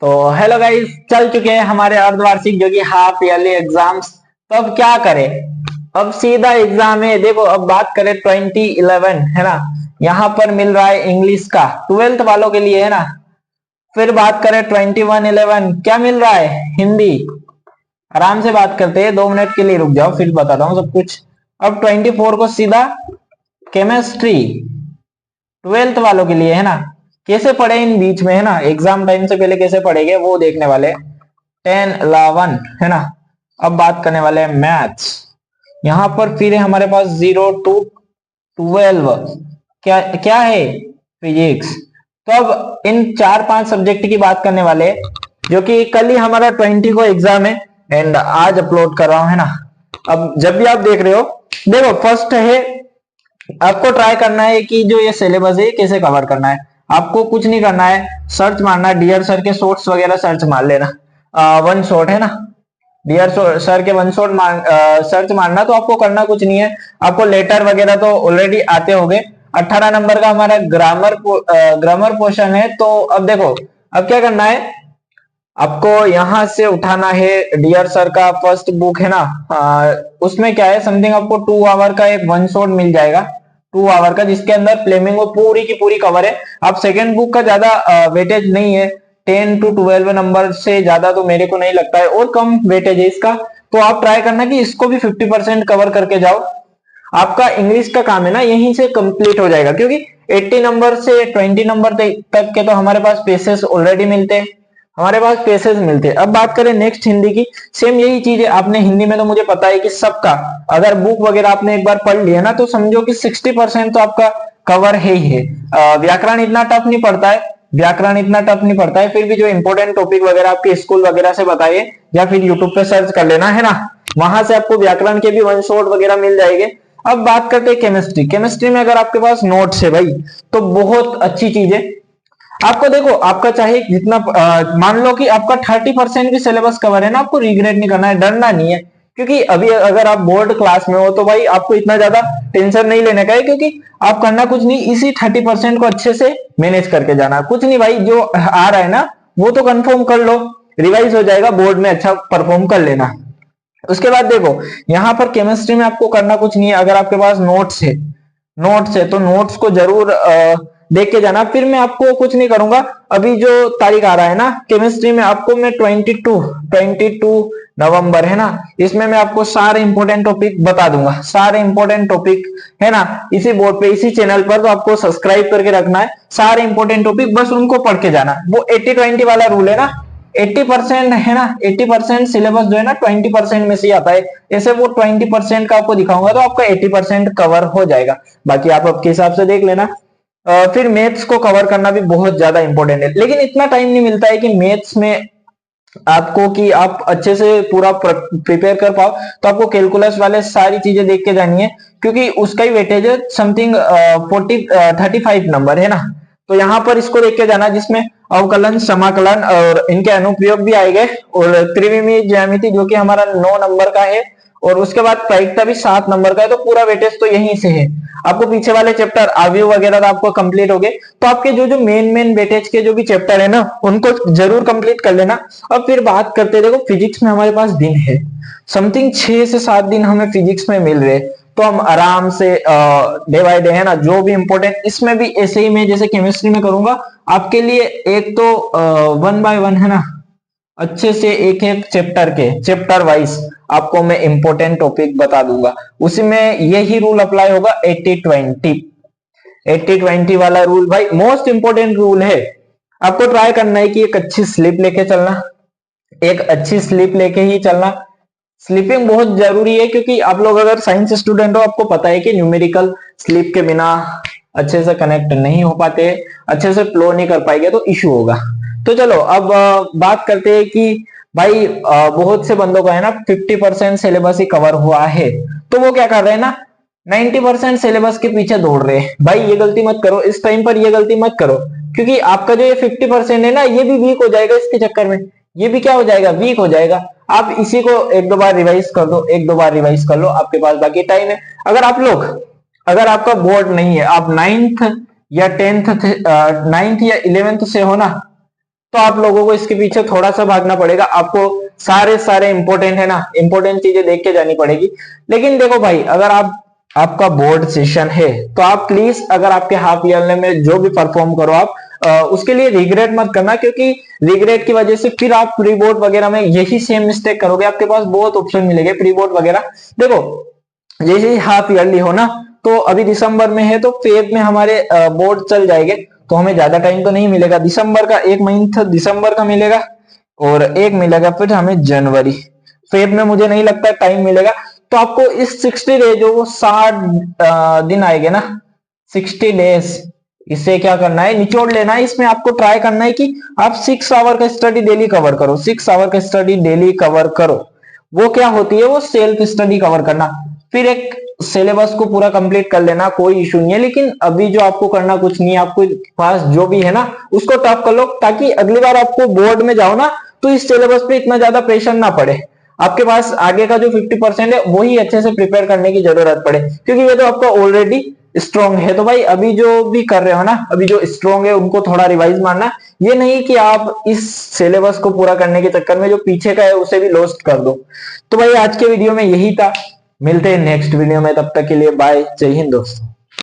तो hello guys, चल चुके हैं हमारे अर्धवार्षिक जो कि हाफ ईयरली एग्जाम्स। तो अब क्या करें? अब सीधा एग्जाम है। देखो, अब बात करें 2011 है ना, यहाँ पर मिल रहा है इंग्लिश का 12th वालों के लिए है ना। फिर बात करें 2111, क्या मिल रहा है? हिंदी। आराम से बात करते हैं, 2 मिनट के लिए रुक जाओ फिर बताता हूँ सब कुछ। अब 24 को सीधा केमिस्ट्री 12th वालों के लिए है ना। कैसे पढ़े इन बीच में है ना, एग्जाम टाइम से पहले कैसे पढ़ेंगे वो देखने वाले। 10 11 है ना। अब बात करने वाले हैं मैथ्स। यहाँ पर फिर है हमारे पास 0 to 12 क्या क्या है? फिजिक्स। तो अब इन 4-5 सब्जेक्ट की बात करने वाले, जो कि कल ही हमारा 20 को एग्जाम है एंड आज अपलोड कर रहा हूं है ना। अब जब भी आप देख रहे हो, देखो फर्स्ट है, आपको ट्राई करना है कि जो ये सिलेबस है कैसे कवर करना है। आपको कुछ नहीं करना है, सर्च मारना, डियर सर के शॉर्ट्स वगैरह सर्च मार लेना। वन शॉट है ना, डियर सर के वन शॉट सर्च मारना। तो आपको करना कुछ नहीं है, आपको लेटर वगैरह तो ऑलरेडी आते होंगे। 18 नंबर का हमारा ग्रामर पोर्शन है। तो अब देखो, अब क्या करना है, आपको यहां से उठाना है डियर सर का फर्स्ट बुक है ना। उसमें क्या है, समथिंग आपको 2 आवर का एक वन शॉट मिल जाएगा, 2 आवर का, जिसके अंदर फ्लेमिंगो पूरी की पूरी कवर है। अब सेकेंड बुक का ज्यादा वेटेज नहीं है, 10 to 12 नंबर से ज्यादा तो मेरे को नहीं लगता है, और कम वेटेज है इसका। तो आप ट्राई करना कि इसको भी 50% कवर करके जाओ। आपका इंग्लिश का काम है ना, यहीं से कंप्लीट हो जाएगा, क्योंकि 80 नंबर से 20 नंबर तक के तो हमारे पास पेसेस ऑलरेडी मिलते हैं, हमारे पास पेसेस मिलते हैं। अब बात करें नेक्स्ट हिंदी की, सेम यही चीज है। आपने हिंदी में तो मुझे पता है कि सबका, अगर बुक वगैरह आपने एक बार पढ़ लिया ना, तो समझो कि 60% तो आपका कवर है ही है। व्याकरण इतना टफ नहीं पड़ता है, व्याकरण इतना टफ नहीं पड़ता है। फिर भी जो इंपॉर्टेंट टॉपिक वगैरह आपके स्कूल वगैरह से बताइए, या फिर यूट्यूब पे सर्च कर लेना है ना, वहां से आपको व्याकरण के भी वन शॉट वगैरह मिल जाएंगे। अब बात करते हैं केमिस्ट्री। केमिस्ट्री में अगर आपके पास नोट्स है भाई, तो बहुत अच्छी चीज है। आपको देखो, आपका चाहे जितना मान लो कि आपका 30% भी सिलेबस कवर है ना, आपको रिग्रेट नहीं करना है, डरना नहीं है। क्योंकि अभी अगर आप बोर्ड क्लास में हो तो भाई आपको इतना ज्यादा टेंशन नहीं लेने का है, क्योंकि आप करना कुछ नहीं, इसी 30% को अच्छे से मैनेज करके जाना। कुछ नहीं भाई, जो आ रहा है ना वो तो कंफर्म कर लो, रिवाइज हो जाएगा, बोर्ड में अच्छा परफॉर्म कर लेना। उसके बाद देखो, यहाँ पर केमिस्ट्री में आपको करना कुछ नहीं है। अगर आपके पास नोट्स है तो नोट्स को जरूर देख के जाना। फिर मैं आपको कुछ नहीं करूंगा, अभी जो तारीख आ रहा है ना केमिस्ट्री में, आपको मैं 22 नवंबर है ना, इसमें मैं आपको सारे इंपॉर्टेंट टॉपिक बता दूंगा, सारे इंपॉर्टेंट टॉपिक है ना, इसी बोर्ड पे इसी चैनल पर। तो आपको सब्सक्राइब करके रखना है, सारे इंपॉर्टेंट टॉपिक बस उनको पढ़ के जाना। वो 80-20 वाला रूल है ना, 80% है ना, 80% सिलेबस जो है ना 20% में से ही आता है। ऐसे वो 20% का आपको दिखाऊंगा तो आपका 80% कवर हो जाएगा। बाकी आप आपके हिसाब से देख लेना। फिर मैथ्स को कवर करना भी बहुत ज्यादा इंपॉर्टेंट है, लेकिन इतना टाइम नहीं मिलता है कि मैथ्स में आपको कि आप अच्छे से पूरा प्रिपेयर कर पाओ। तो आपको कैलकुलस वाले सारी चीजें देख के जानी है, क्योंकि उसका ही वेटेज है समथिंग 35 नंबर है ना। तो यहाँ पर इसको देख के जाना, जिसमें अवकलन, समाकलन और इनके अनुप्रयोग भी आएंगे, और त्रिविमीय ज्यामिति जो कि हमारा 9 नंबर का है, और उसके बाद प्रायिकता भी 7 नंबर का है। तो पूरा वेटेज तो यहीं से है। आपको पीछे वाले चैप्टर आव्यूह वगैरह तो आपको कंप्लीट हो गए। तो आपके जो जो मेन वेटेज के जो भी चैप्टर है ना, उनको जरूर कंप्लीट कर लेना। अब फिर बात करते हैं, देखो फिजिक्स में हमारे पास दिन है समथिंग 6 से 7 दिन हमें फिजिक्स में मिल रहे, तो हम आराम से डे बाय डे है ना, जो भी इंपॉर्टेंट, इसमें भी ऐसे ही मैं जैसे केमिस्ट्री में करूंगा आपके लिए, एक तो 1 by 1 है ना, अच्छे से एक एक चैप्टर वाइज आपको मैं इंपॉर्टेंट टॉपिक बता दूंगा। उसी में यही रूल अप्लाई होगा, 80-20 वाला रूल भाई मोस्ट इंपॉर्टेंट रूल है। आपको ट्राई करना है कि एक अच्छी स्लिप लेके चलना, एक अच्छी स्लिप लेके ही चलना। स्लीपिंग बहुत जरूरी है, क्योंकि आप लोग अगर साइंस स्टूडेंट हो, आपको पता है कि न्यूमेरिकल स्लीप के बिना अच्छे से कनेक्ट नहीं हो पाते, अच्छे से फ्लो नहीं कर पाएंगे तो इश्यू होगा। तो चलो अब बात करते हैं कि भाई बहुत से बंदों का है ना 50% सिलेबस ही कवर हुआ है, तो वो क्या कर रहे हैं ना, 90% सिलेबस के पीछे दौड़ रहे हैं। भाई ये गलती मत करो, इस टाइम पर ये गलती मत करो, क्योंकि आपका जो ये 50% है ना, ये भी वीक हो जाएगा इसके चक्कर में। ये भी क्या हो जाएगा, वीक हो जाएगा। आप इसी को 1-2 बार रिवाइज कर दो, 1-2 बार रिवाइज कर लो, आपके पास बाकी टाइम है। अगर आपका बोर्ड नहीं है, आप 9th या 10th 9th या 11th से हो ना, तो आप लोगों को इसके पीछे थोड़ा सा भागना पड़ेगा, आपको सारे इंपॉर्टेंट है ना, इंपॉर्टेंट चीजें देख के जानी पड़ेगी। लेकिन देखो भाई, अगर आपका बोर्ड सेशन है तो आप प्लीज, अगर आपके हाफ ईयर में जो भी परफॉर्म करो आप, उसके लिए रिग्रेट मत करना, क्योंकि रिग्रेट की वजह से फिर आप प्री बोर्ड वगैरह में यही सेम मिस्टेक करोगे। आपके पास बहुत ऑप्शन मिलेंगे प्री बोर्ड वगैरह। देखो जैसे ही हाफ ईयरली हो ना, तो अभी दिसंबर में है तो फेब में हमारे बोर्ड चल जाएंगे, तो हमें ज्यादा टाइम तो नहीं मिलेगा। दिसंबर का एक महीना दिसंबर का मिलेगा और एक मिलेगा फिर हमें जनवरी। फेब में मुझे नहीं लगता टाइम मिलेगा। तो आपको इस 60 डेज जो वो 60 दिन आएंगे ना, 60 डेज, इससे क्या करना है, निचोड़ लेना है। इसमें आपको ट्राई करना है कि आप 6 आवर का स्टडी डेली कवर करो, 6 आवर का स्टडी डेली कवर करो। वो क्या होती है, वो सेल्फ स्टडी कवर करना। फिर एक सिलेबस को पूरा कंप्लीट कर लेना, कोई इशू नहीं है। लेकिन अभी जो आपको करना कुछ नहीं है, आपको पास जो भी है ना उसको टॉप कर लो, ताकि अगली बार आपको बोर्ड में जाओ ना तो इस सिलेबस पे इतना ज्यादा प्रेशर ना पड़े। आपके पास आगे का जो 50% है वही अच्छे से प्रिपेयर करने की जरूरत पड़े, क्योंकि ये तो आपका ऑलरेडी स्ट्रॉन्ग है। तो भाई अभी जो भी कर रहे हो ना, अभी जो स्ट्रॉन्ग है उनको थोड़ा रिवाइज मारना। ये नहीं कि आप इस सिलेबस को पूरा करने के चक्कर में जो पीछे का है उसे भी लॉस्ट कर दो। तो भाई आज के वीडियो में यही था, मिलते हैं नेक्स्ट वीडियो में, तब तक के लिए बाय, जय हिंद दोस्तों।